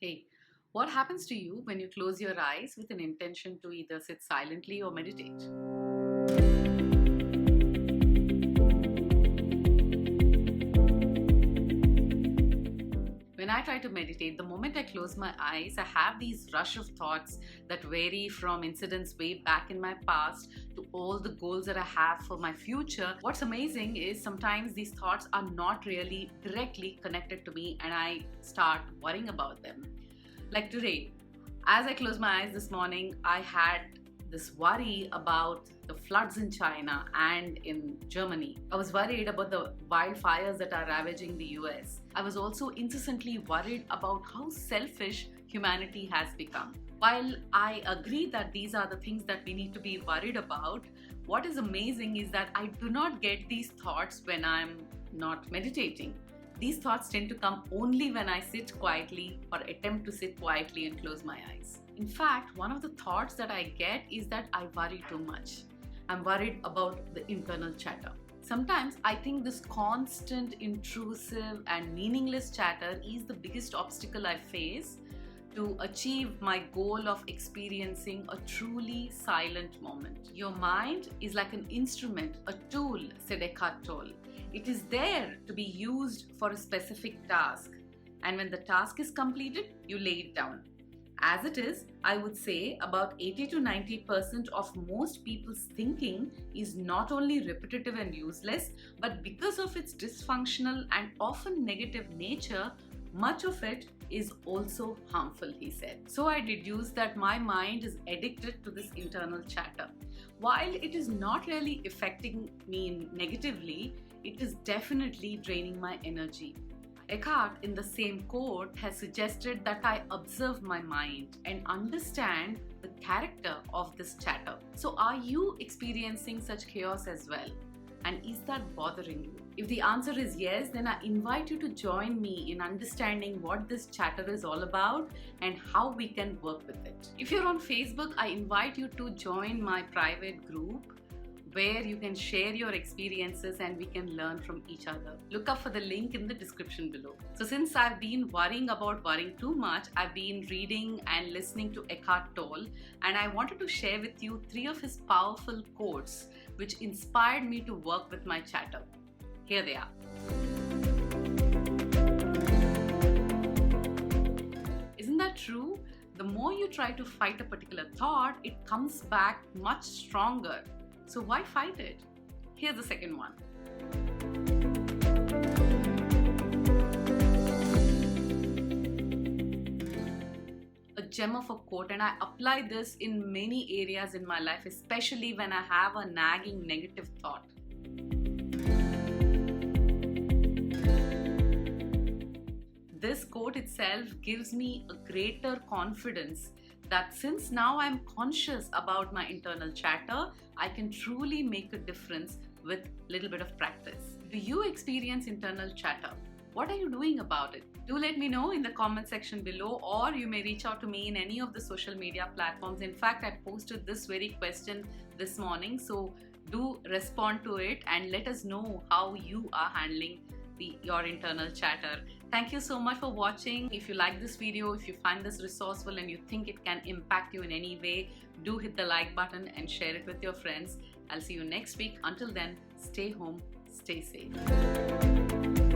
Hey, what happens to you when you close your eyes with an intention to either sit silently or meditate? When I try to meditate, the moment I close my eyes, I have these rush of thoughts that vary from incidents way back in my past to all the goals that I have for my future. What's amazing is sometimes these thoughts are not really directly connected to me and I start worrying about them. Like today, as I closed my eyes this morning, I had this worry about the floods in China and in Germany. I was worried about the wildfires that are ravaging the US. I was also incessantly worried about how selfish humanity has become. While I agree that these are the things that we need to be worried about, what is amazing is that I do not get these thoughts when I'm not meditating. These thoughts tend to come only when I sit quietly or attempt to sit quietly and close my eyes. In fact, one of the thoughts that I get is that I worry too much. I'm worried about the internal chatter. Sometimes I think this constant, intrusive, and meaningless chatter is the biggest obstacle I face to achieve my goal of experiencing a truly silent moment. Your mind is like an instrument, a tool, said Eckhart Tolle. It is there to be used for a specific task, and when the task is completed, you lay it down. As it is, I would say about 80 to 90% of most people's thinking is not only repetitive and useless, but because of its dysfunctional and often negative nature, much of it is also harmful, he said. So I deduce that my mind is addicted to this internal chatter. While it is not really affecting me negatively, it is definitely draining my energy. Eckhart, in the same quote, has suggested that I observe my mind and understand the character of this chatter. So, are you experiencing such chaos as well? And is that bothering you? If the answer is yes, then I invite you to join me in understanding what this chatter is all about and how we can work with it. If you're on Facebook, I invite you to join my private group where you can share your experiences and we can learn from each other. Look up for the link in the description below. So since I've been worrying about worrying too much, I've been reading and listening to Eckhart Tolle, and I wanted to share with you 3 of his powerful quotes which inspired me to work with my chatter. Here they are. Isn't that true? The more you try to fight a particular thought, it comes back much stronger. So why fight it? Here's the second one. A gem of a quote, and I apply this in many areas in my life, especially when I have a nagging negative thought. This quote itself gives me a greater confidence that since now I'm conscious about my internal chatter, I can truly make a difference with a little bit of practice. Do you experience internal chatter? What are you doing about it? Do let me know in the comment section below, or you may reach out to me in any of the social media platforms. In fact, I posted this very question this morning, so do respond to it and let us know how you are handling your internal chatter. Thank you so much for watching. If you like this video, if you find this resourceful and you think it can impact you in any way, do hit the like button and share it with your friends. I'll see you next week. Until then, stay home, stay safe.